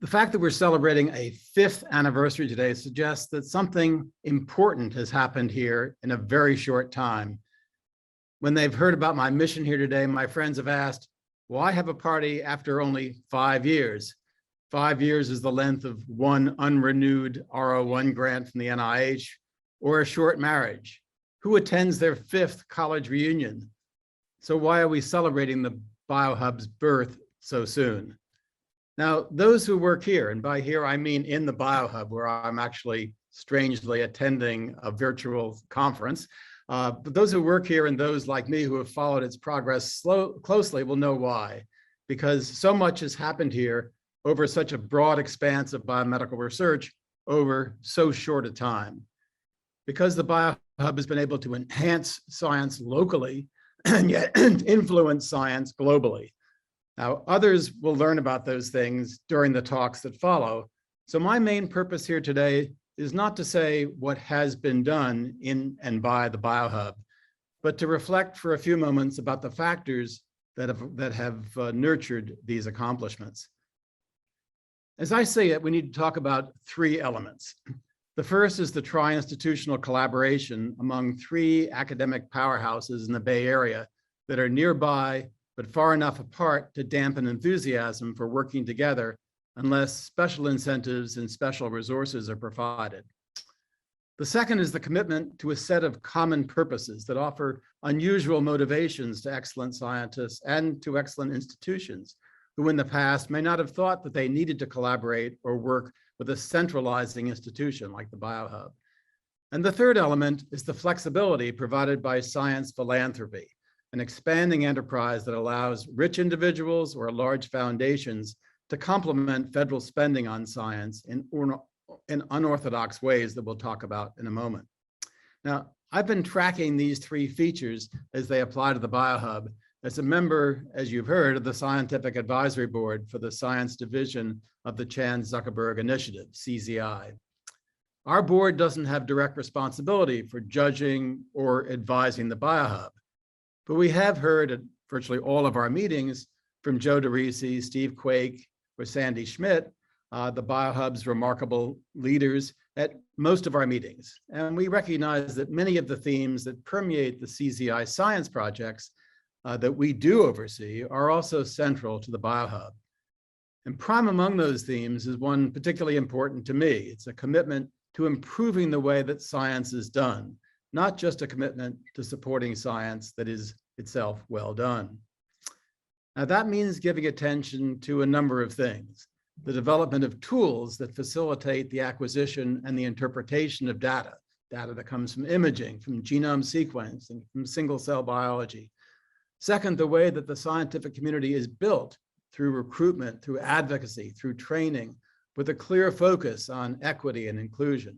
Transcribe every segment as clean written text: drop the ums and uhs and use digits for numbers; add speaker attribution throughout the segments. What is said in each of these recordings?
Speaker 1: The fact that we're celebrating a 5th anniversary today suggests that something important has happened here in a very short time. When they've heard about my mission here today, my friends have asked, why have a party after only 5 years? 5 years is the length of one unrenewed R01 grant from the NIH or a short marriage. Who attends their 5th college reunion? So why are we celebrating the BioHub's birth so soon? Now, those who work here, and by here I mean in the BioHub, where I'm actually strangely attending a virtual conference, but those who work here and those like me who have followed its progress closely will know why. Because so much has happened here over such a broad expanse of biomedical research over so short a time. Because the BioHub has been able to enhance science locally and yet influence science globally. Now, others will learn about those things during the talks that follow. So my main purpose here today is not to say what has been done in and by the BioHub, but to reflect for a few moments about the factors that have nurtured these accomplishments. As I say it, we need to talk about 3 elements. The first is the tri-institutional collaboration among 3 academic powerhouses in the Bay Area that are nearby but far enough apart to dampen enthusiasm for working together unless special incentives and special resources are provided. The second is the commitment to a set of common purposes that offer unusual motivations to excellent scientists and to excellent institutions who in the past may not have thought that they needed to collaborate or work with a centralizing institution like the BioHub. And the third element is the flexibility provided by science philanthropy, an expanding enterprise that allows rich individuals or large foundations to complement federal spending on science in unorthodox ways that we'll talk about in a moment. Now, I've been tracking these 3 features as they apply to the BioHub as a member, as you've heard, of the Scientific Advisory Board for the Science Division of the Chan Zuckerberg Initiative, CZI. Our board doesn't have direct responsibility for judging or advising the BioHub, but we have heard at virtually all of our meetings from Joe DeRisi, Steve Quake, or Sandy Schmidt, the BioHub's remarkable leaders at most of our meetings. And we recognize that many of the themes that permeate the CZI science projects that we do oversee are also central to the BioHub. And prime among those themes is one particularly important to me. It's a commitment to improving the way that science is done, not just a commitment to supporting science that is itself well done. Now that means giving attention to a number of things. The development of tools that facilitate the acquisition and the interpretation of data that comes from imaging, from genome sequencing, from single cell biology. Second, the way that the scientific community is built through recruitment, through advocacy, through training, with a clear focus on equity and inclusion.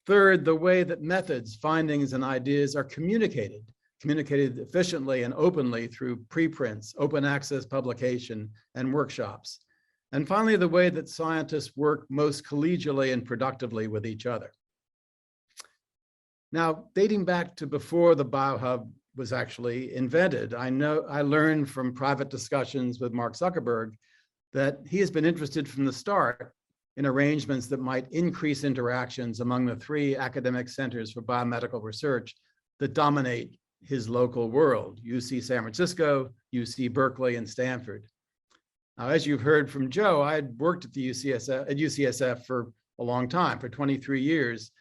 Speaker 1: Third, the way that methods, findings, and ideas are communicated efficiently and openly through preprints, open access publication, and workshops. And finally, the way that scientists work most collegially and productively with each other. Now, dating back to before the BioHub was actually invented, I learned from private discussions with Mark Zuckerberg that he has been interested from the start in arrangements that might increase interactions among the 3 academic centers for biomedical research that dominate his local world, UC San Francisco, UC Berkeley, and Stanford. Now, as you've heard from Joe, I had worked at the UCSF for a long time, for 23 years,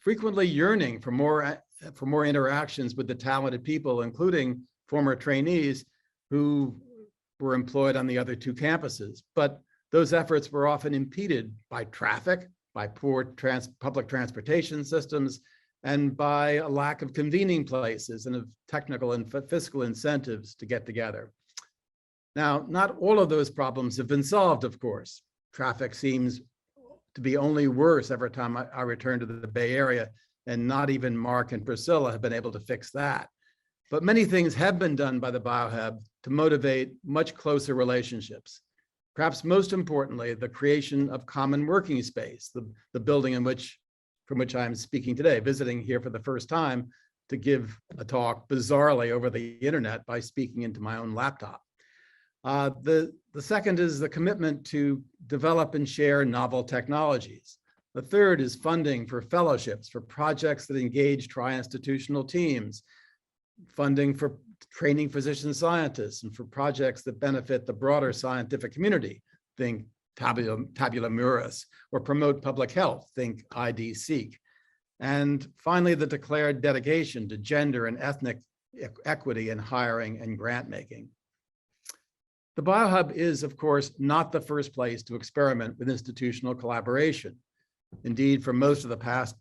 Speaker 1: frequently yearning for more interactions with the talented people, including former trainees who were employed on the other 2 campuses. But those efforts were often impeded by traffic, by poor public transportation systems, and by a lack of convening places and of technical and fiscal incentives to get together. Now, not all of those problems have been solved, of course. Traffic seems to be only worse every time I return to the Bay Area, and not even Mark and Priscilla have been able to fix that. But many things have been done by the BioHub to motivate much closer relationships. Perhaps most importantly, the creation of common working space, the building from which I'm speaking today, visiting here for the first time to give a talk bizarrely over the internet by speaking into my own laptop. The second is the commitment to develop and share novel technologies. The third is funding for fellowships, for projects that engage tri-institutional teams, funding for training physician scientists, and for projects that benefit the broader scientific community, think tabula muris, or promote public health, think ID-Seq. And finally, the declared dedication to gender and ethnic equity in hiring and grant making. The BioHub is, of course, not the first place to experiment with institutional collaboration. Indeed, for most of the past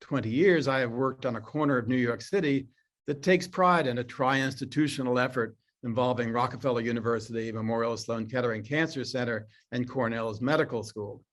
Speaker 1: 20 years, I have worked on a corner of New York City that takes pride in a tri-institutional effort involving Rockefeller University, Memorial Sloan Kettering Cancer Center, and Cornell's Medical School.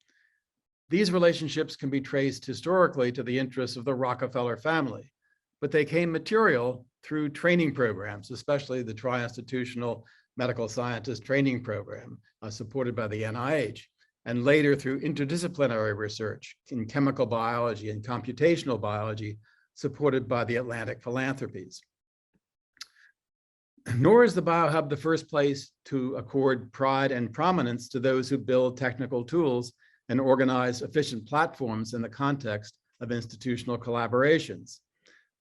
Speaker 1: These relationships can be traced historically to the interests of the Rockefeller family, but they came material through training programs, especially the Tri-Institutional Medical Scientist Training Program, supported by the NIH, and later through interdisciplinary research in chemical biology and computational biology, supported by the Atlantic Philanthropies. Nor is the BioHub the first place to accord pride and prominence to those who build technical tools and organize efficient platforms in the context of institutional collaborations.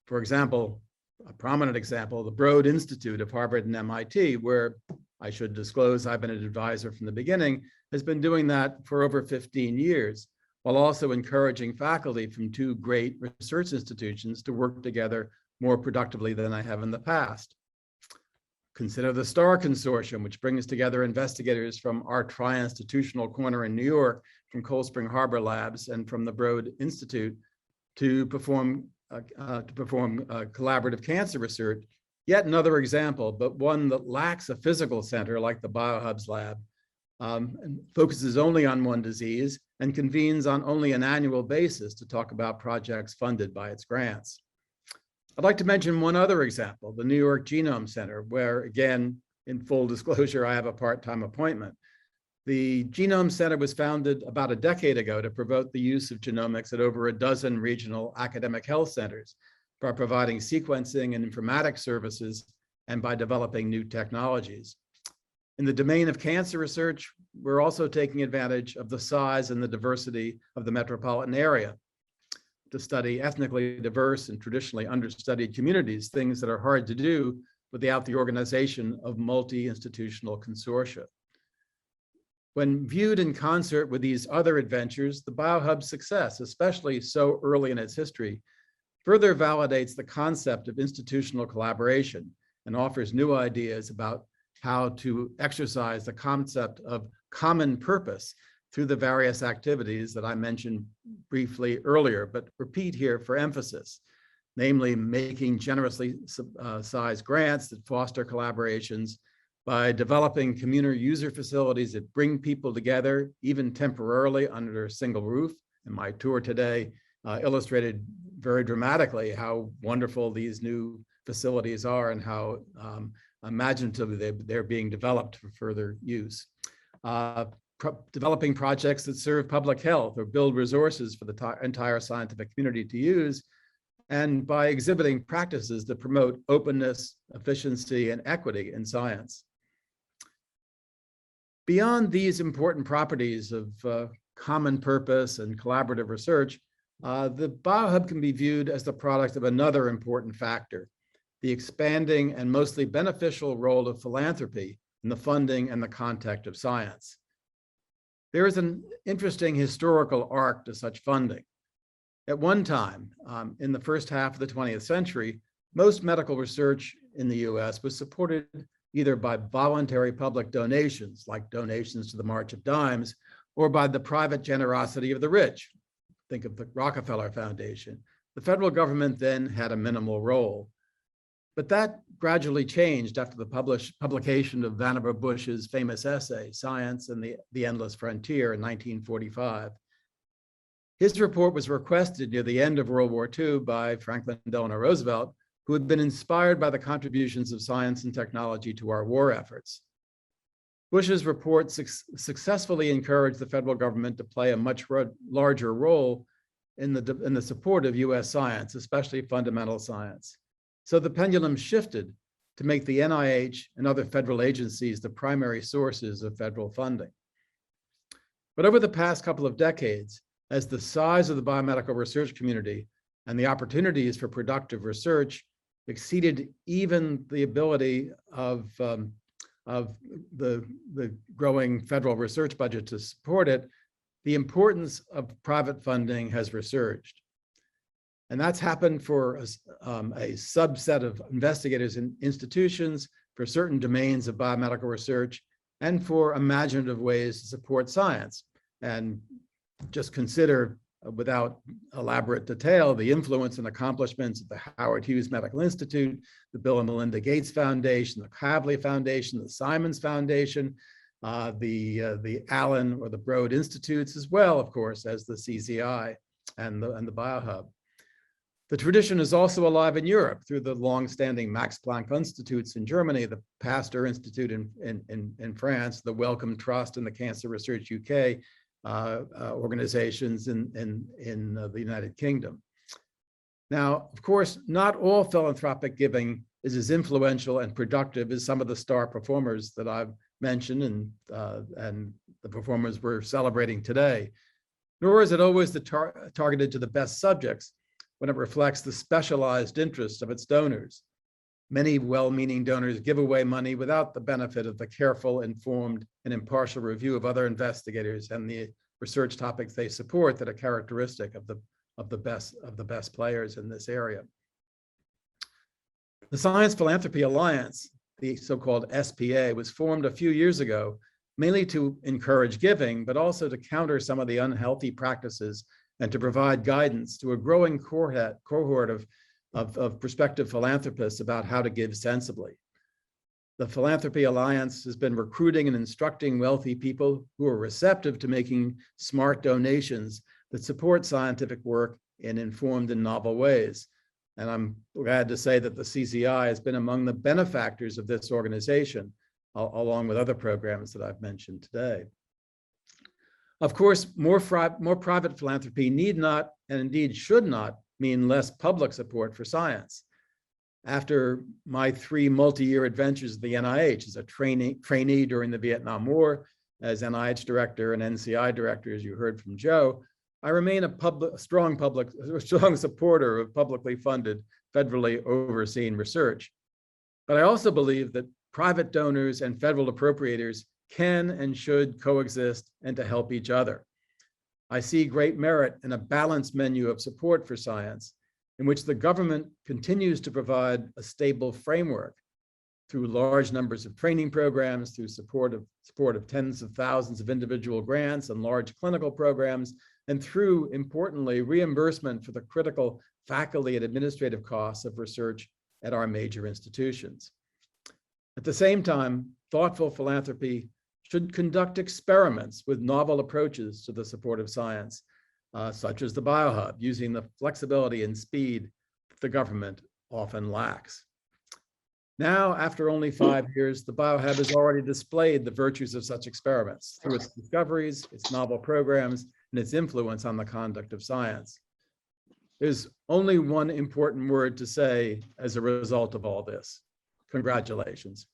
Speaker 1: For example, a prominent example, the Broad Institute of Harvard and MIT, where I should disclose I've been an advisor from the beginning, has been doing that for over 15 years, while also encouraging faculty from two great research institutions to work together more productively than I have in the past. Consider the STAR Consortium, which brings together investigators from our tri-institutional corner in New York, from Cold Spring Harbor Labs and from the Broad Institute to perform collaborative cancer research. Yet another example, but one that lacks a physical center like the BioHub's lab, and focuses only on one disease and convenes on only an annual basis to talk about projects funded by its grants. I'd like to mention one other example, the New York Genome Center, where, again, in full disclosure, I have a part-time appointment. The Genome Center was founded about a decade ago to promote the use of genomics at over a dozen regional academic health centers by providing sequencing and informatics services and by developing new technologies. In the domain of cancer research, we're also taking advantage of the size and the diversity of the metropolitan area to study ethnically diverse and traditionally understudied communities, things that are hard to do without the organization of multi-institutional consortia. When viewed in concert with these other adventures, the BioHub's success, especially so early in its history, further validates the concept of institutional collaboration and offers new ideas about how to exercise the concept of common purpose through the various activities that I mentioned briefly earlier, but repeat here for emphasis, namely making generously sized grants that foster collaborations by developing community user facilities that bring people together, even temporarily under a single roof. And my tour today illustrated very dramatically how wonderful these new facilities are and how imaginatively they're being developed for further use. Developing projects that serve public health or build resources for the entire scientific community to use, and by exhibiting practices that promote openness, efficiency, and equity in science. Beyond these important properties of common purpose and collaborative research, the BioHub can be viewed as the product of another important factor, the expanding and mostly beneficial role of philanthropy in the funding and the context of science. There is an interesting historical arc to such funding. At one time, in the first half of the 20th century, most medical research in the US was supported either by voluntary public donations, like donations to the March of Dimes, or by the private generosity of the rich. Think of the Rockefeller Foundation. The federal government then had a minimal role. But that gradually changed after the publication of Vannevar Bush's famous essay, Science and the Endless Frontier, in 1945. His report was requested near the end of World War II by Franklin Delano Roosevelt, who had been inspired by the contributions of science and technology to our war efforts. Bush's report successfully encouraged the federal government to play a much larger role in the support of US science, especially fundamental science. So the pendulum shifted to make the NIH and other federal agencies the primary sources of federal funding. But over the past couple of decades, as the size of the biomedical research community and the opportunities for productive research exceeded even the ability of the growing federal research budget to support it, the importance of private funding has resurged. And that's happened for a subset of investigators and institutions for certain domains of biomedical research and for imaginative ways to support science. And just consider, without elaborate detail, the influence and accomplishments of the Howard Hughes Medical Institute, the Bill and Melinda Gates Foundation, the Kavli Foundation, the Simons Foundation, the Allen or the Broad Institutes, as well, of course, as the CZI and the BioHub. The tradition is also alive in Europe through the long-standing Max Planck Institutes in Germany, the Pasteur Institute in France, the Wellcome Trust and the Cancer Research UK organizations in the United Kingdom. Now, of course, not all philanthropic giving is as influential and productive as some of the star performers that I've mentioned and the performers we're celebrating today, nor is it always targeted to the best subjects when it reflects the specialized interests of its donors. Many well-meaning donors give away money without the benefit of the careful, informed, and impartial review of other investigators and the research topics they support that are characteristic of the best players in this area. The Science Philanthropy Alliance, the so-called SPA, was formed a few years ago, mainly to encourage giving, but also to counter some of the unhealthy practices and to provide guidance to a growing cohort of prospective philanthropists about how to give sensibly. The Philanthropy Alliance has been recruiting and instructing wealthy people who are receptive to making smart donations that support scientific work in informed and novel ways. And I'm glad to say that the CZI has been among the benefactors of this organization, along with other programs that I've mentioned today. Of course, more private philanthropy need not, and indeed should not, mean less public support for science. After my 3 multi-year adventures at the NIH as a trainee during the Vietnam War, as NIH director and NCI director, as you heard from Joe, I remain a strong supporter of publicly funded, federally overseen research. But I also believe that private donors and federal appropriators can and should coexist and to help each other. I see great merit in a balanced menu of support for science in which the government continues to provide a stable framework through large numbers of training programs, through support of tens of thousands of individual grants and large clinical programs, and through, importantly, reimbursement for the critical faculty and administrative costs of research at our major institutions. At the same time, thoughtful philanthropy should conduct experiments with novel approaches to the support of science, such as the BioHub, using the flexibility and speed that the government often lacks. Now, after only 5 years, the BioHub has already displayed the virtues of such experiments through its discoveries, its novel programs, and its influence on the conduct of science. There's only one important word to say as a result of all this: congratulations.